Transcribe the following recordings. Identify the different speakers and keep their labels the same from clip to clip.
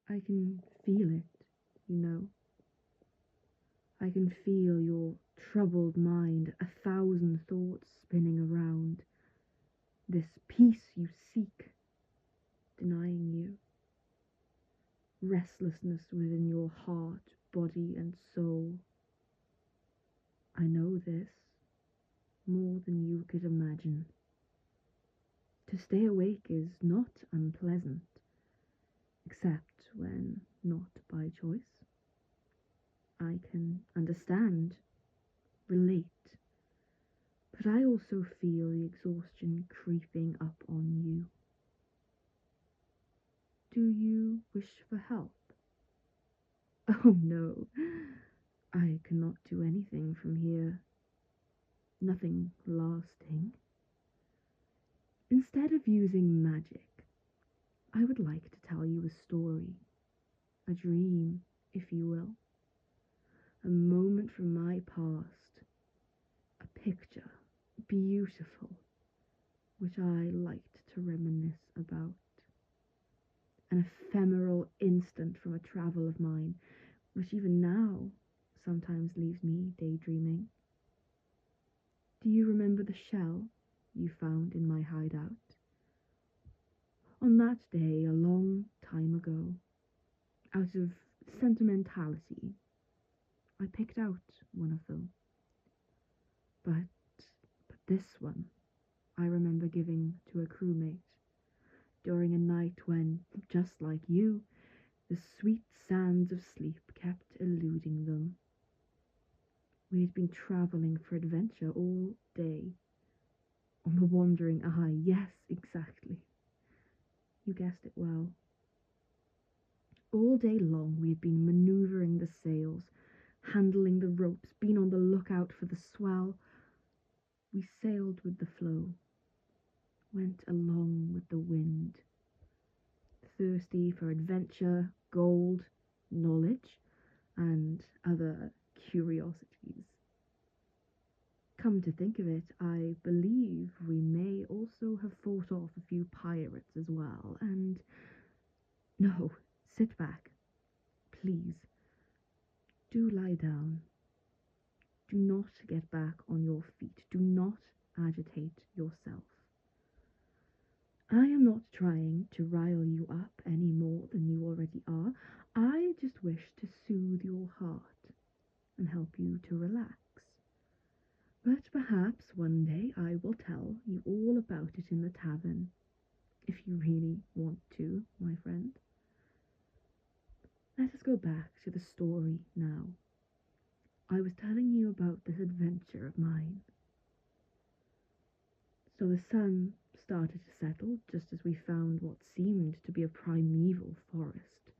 Speaker 1: I can feel it, you know. I can feel your troubled mind, 1,000 thoughts spinning around. This peace you seek, denying you. Restlessness within your heart, body, and soul. I know this more than you could imagine. To stay awake is not unpleasant, except when not by choice. I can understand, relate, but I also feel the exhaustion creeping up on you. Do you wish for help? Oh no, I cannot do anything from here. Nothing lasting. Instead of using magic, I would like to tell you a story, a dream, if you will, a moment from my past, a picture, beautiful, which I liked to reminisce about, an ephemeral instant from a travel of mine, which even now sometimes leaves me daydreaming. Do you remember the shell you found in my hideout? On that day, a long time ago, out of sentimentality, I picked out one of them. But this one I remember giving to a crewmate during a night when, just like you, the sweet sands of sleep kept eluding them. We had been travelling for adventure all day. On the wandering eye, yes, exactly. You guessed it well. All day long we had been manoeuvring the sails, handling the ropes, been on the lookout for the swell. We sailed with the flow, went along with the wind, thirsty for adventure, gold, knowledge, and other curiosities. Come to think of it, I believe we may also have fought off a few pirates as well, and no, sit back, please. Do lie down. Do not get back on your feet. Do not agitate yourself. I am not trying to rile you up any more than you already are. I just wish to soothe your heart and help you to relax. But perhaps one day I will tell you all about it in the tavern, if you really want to, my friend. Let us go back to the story now. I was telling you about this adventure of mine. So the sun started to settle just as we found what seemed to be a primeval forest.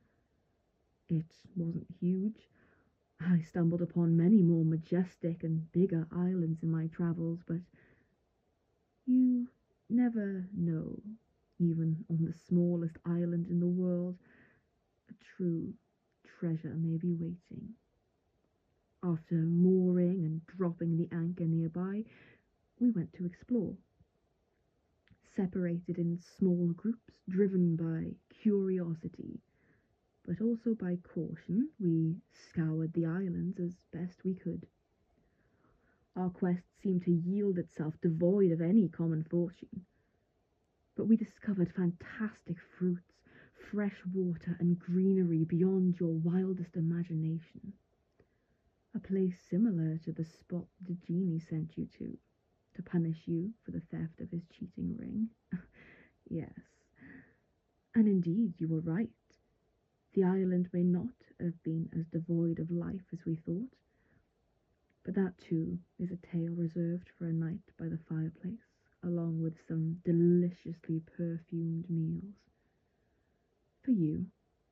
Speaker 1: It wasn't huge. I stumbled upon many more majestic and bigger islands in my travels, but you never know, even on the smallest island in the world, a true treasure may be waiting. After mooring and dropping the anchor nearby, we went to explore. Separated in small groups, driven by curiosity, but also by caution, we scoured the islands as best we could. Our quest seemed to yield itself devoid of any common fortune, but we discovered fantastic fruits, fresh water, and greenery beyond your wildest imagination. A place similar to the spot the genie sent you to punish you for the theft of his cheating ring. Yes, and indeed you were right. The island may not have been as devoid of life as we thought, but that too is a tale reserved for a night by the fireplace, along with some deliciously perfumed meals. For you,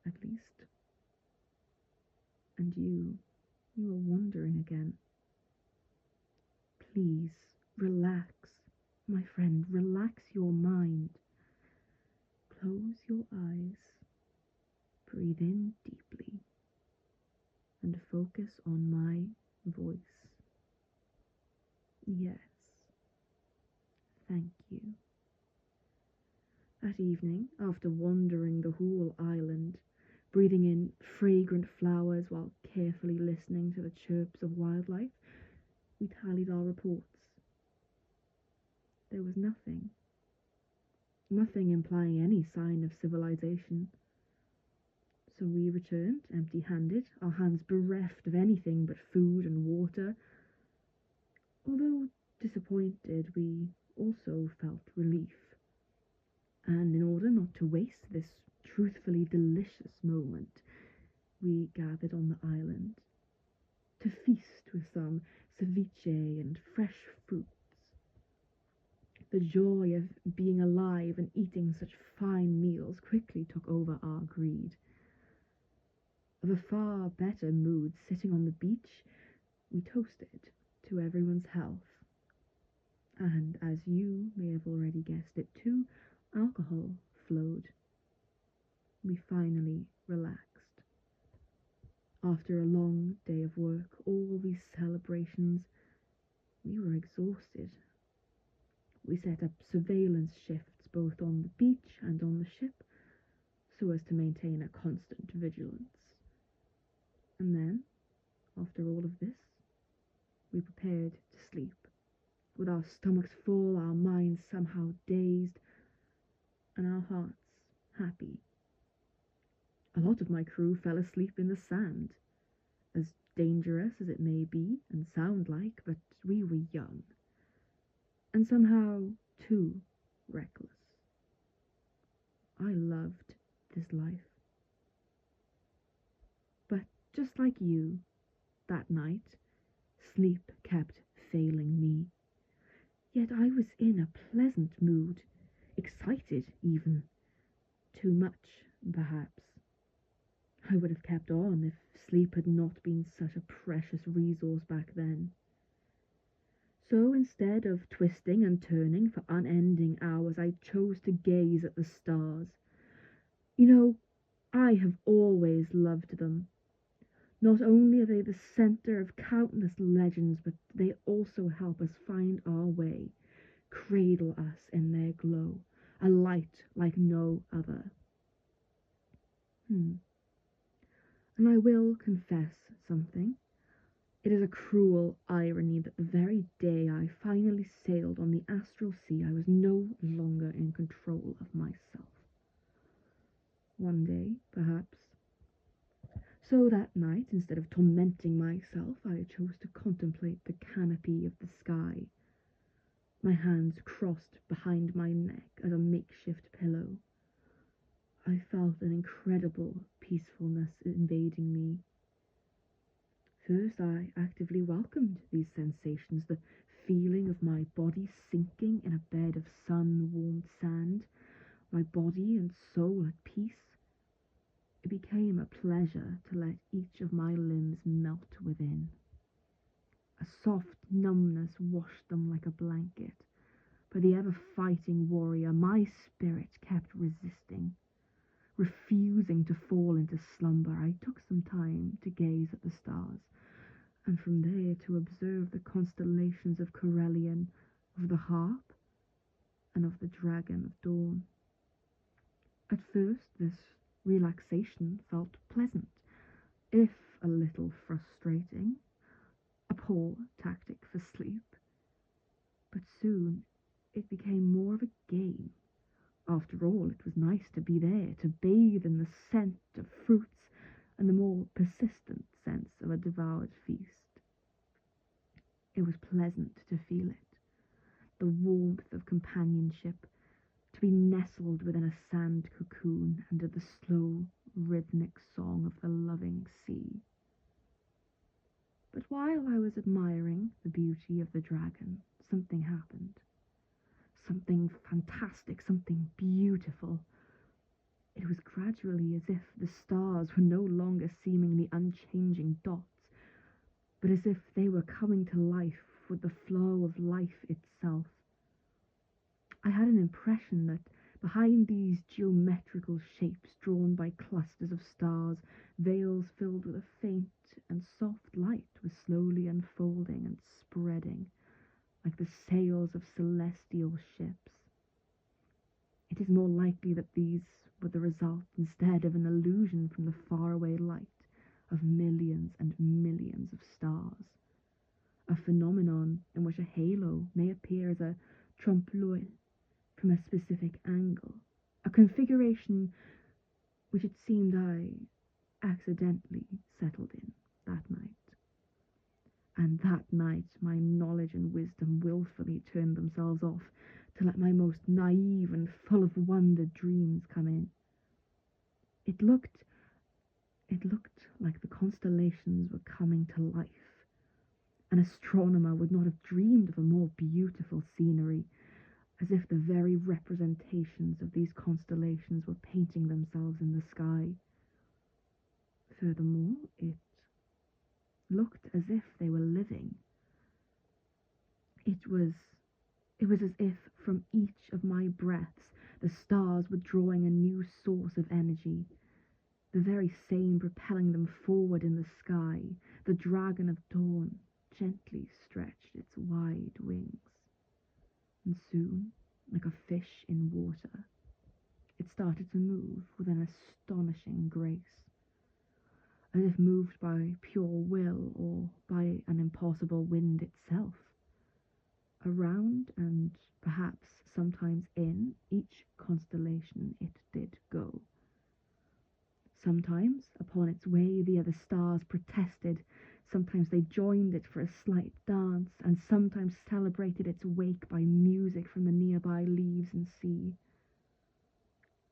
Speaker 1: at least. And you are wandering again. Please, relax, my friend, relax your mind. Close your eyes, breathe in deeply, and focus on my voice. Yes, thank you. That evening, after wandering the whole island, breathing in fragrant flowers while carefully listening to the chirps of wildlife. We tallied our reports. There was nothing. Nothing implying any sign of civilization. So we returned empty-handed, our hands bereft of anything but food and water. Although disappointed, we also felt relief. And in order not to waste this truthfully delicious moment, we gathered on the island to feast with some ceviche and fresh fruits. The joy of being alive and eating such fine meals quickly took over our greed. Of a far better mood sitting on the beach, we toasted to everyone's health. And as you may have already guessed it too, alcohol flowed. We finally relaxed. After a long day of work, all these celebrations, we were exhausted. We set up surveillance shifts both on the beach and on the ship, so as to maintain a constant vigilance. And then, after all of this, we prepared to sleep, with our stomachs full, our minds somehow dazed, and our hearts happy. A lot of my crew fell asleep in the sand, as dangerous as it may be and sound like, but we were young, and somehow too reckless. I loved this life. But just like you, that night, sleep kept failing me. Yet I was in a pleasant mood, excited even. Too much, perhaps. I would have kept on if sleep had not been such a precious resource back then. So instead of twisting and turning for unending hours, I chose to gaze at the stars. You know, I have always loved them. Not only are they the center of countless legends, but they also help us find our way, cradle us in their glow, a light like no other. And I will confess something. It is a cruel irony that the very day I finally sailed on the astral sea, I was no longer in control of myself. One day, perhaps. So that night, instead of tormenting myself, I chose to contemplate the canopy of the sky, my hands crossed behind my neck as a makeshift pillow. I felt an incredible peacefulness invading me. First, I actively welcomed these sensations, the feeling of my body sinking in a bed of sun-warmed sand, my body and soul at peace. It became a pleasure to let each of my limbs melt within. A soft numbness washed them like a blanket. But the ever-fighting warrior, my spirit kept resisting. Refusing to fall into slumber, I took some time to gaze at the stars, and from there to observe the constellations of Corellian, of the harp, and of the dragon of dawn. At first, this relaxation felt pleasant, if a little frustrating, a poor tactic for sleep. But soon it became more of a game. After all, it was nice to be there, to bathe in the scent of fruits and the more persistent sense of a devoured feast. It was pleasant to feel it, the warmth of companionship, to be nestled within a sand cocoon under the slow, rhythmic song of the loving sea. But while I was admiring the beauty of the dragon, something happened. Something fantastic, something beautiful. It was gradually as if the stars were no longer seemingly unchanging dots, but as if they were coming to life with the flow of life itself. I had an impression that behind these geometrical shapes drawn by clusters of stars, veils filled with a faint and soft light was slowly unfolding and spreading, like the sails of celestial ships. It is more likely that these were the result instead of an illusion from the faraway light of millions and millions of stars, a phenomenon in which a halo may appear as a trompe-l'oeil from a specific angle, a configuration which it seemed I accidentally settled in that night. And that night my knowledge and wisdom wilfully turned themselves off to let my most naive and full of wonder dreams come in. It looked like the constellations were coming to life. An astronomer would not have dreamed of a more beautiful scenery, as if the very representations of these constellations were painting themselves in the sky. Furthermore, it looked as if they were living. It was as if from each of my breaths the stars were drawing a new source of energy, the very same propelling them forward in the sky. The dragon of dawn gently stretched its wide wings, and soon, like a fish in water, it started to move with an astonishing grace, as if moved by pure will or by an impossible wind itself. Around and perhaps sometimes in each constellation it did go. Sometimes upon its way the other stars protested, sometimes they joined it for a slight dance, and sometimes celebrated its wake by music from the nearby leaves and sea.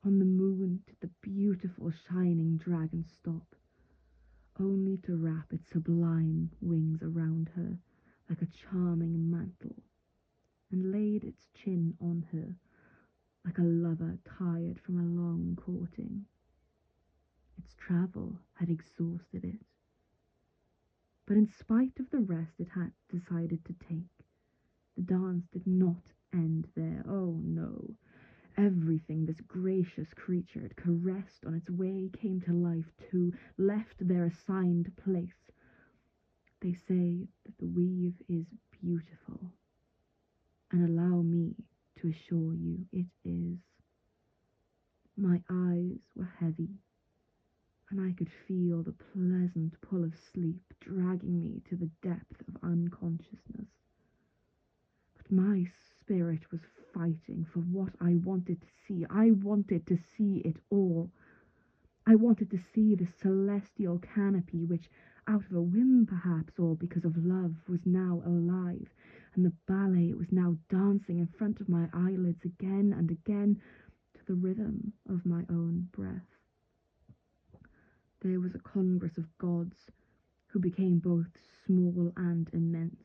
Speaker 1: On the moon did the beautiful shining dragon stop, only to wrap its sublime wings around her like a charming mantle, and laid its chin on her like a lover tired from a long courting. Its travel had exhausted it, but in spite of the rest it had decided to take, the dance did not end there. Oh no! Everything this gracious creature had caressed on its way came to life too, left their assigned place. They say that the weave is beautiful, and allow me to assure you it is. My eyes were heavy, and I could feel the pleasant pull of sleep dragging me to the depth of unconsciousness. But my spirit was fighting for what I wanted to see. I wanted to see it all. I wanted to see the celestial canopy which, out of a whim perhaps, or because of love, was now alive, and the ballet was now dancing in front of my eyelids again and again to the rhythm of my own breath. There was a congress of gods who became both small and immense.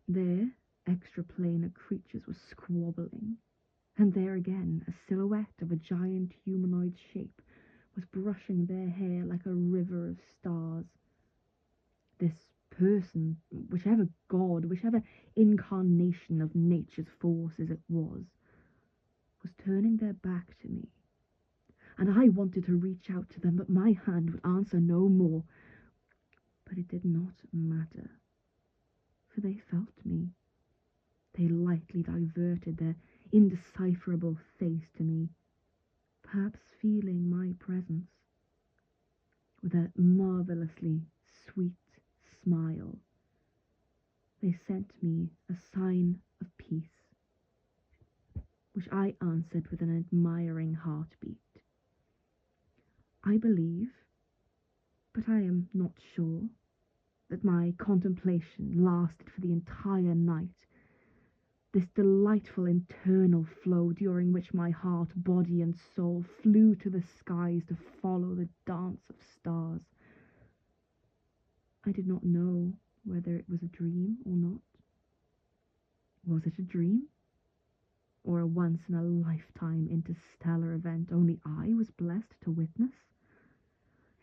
Speaker 1: There, extraplanar creatures were squabbling, and there again a silhouette of a giant humanoid shape was brushing their hair like a river of stars. This person, whichever god, whichever incarnation of nature's forces it was turning their back to me, and I wanted to reach out to them, but my hand would answer no more. But it did not matter, for they felt me. They lightly diverted their indecipherable face to me, perhaps feeling my presence. With a marvellously sweet smile, they sent me a sign of peace, which I answered with an admiring heartbeat. I believe, but I am not sure, that my contemplation lasted for the entire night, this delightful internal flow during which my heart, body, and soul flew to the skies to follow the dance of stars. I did not know whether it was a dream or not. Was it a dream? Or a once-in-a-lifetime interstellar event only I was blessed to witness?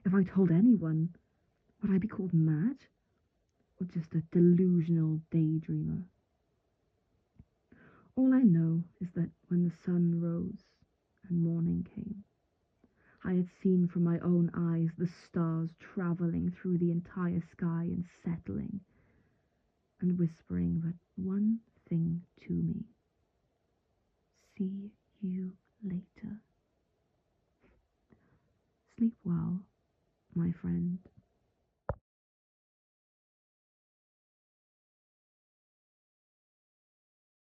Speaker 1: If I told anyone, would I be called mad? Or just a delusional daydreamer? All I know is that when the sun rose and morning came, I had seen from my own eyes the stars travelling through the entire sky and settling, and whispering but one thing to me: see you later. Sleep well, my friend.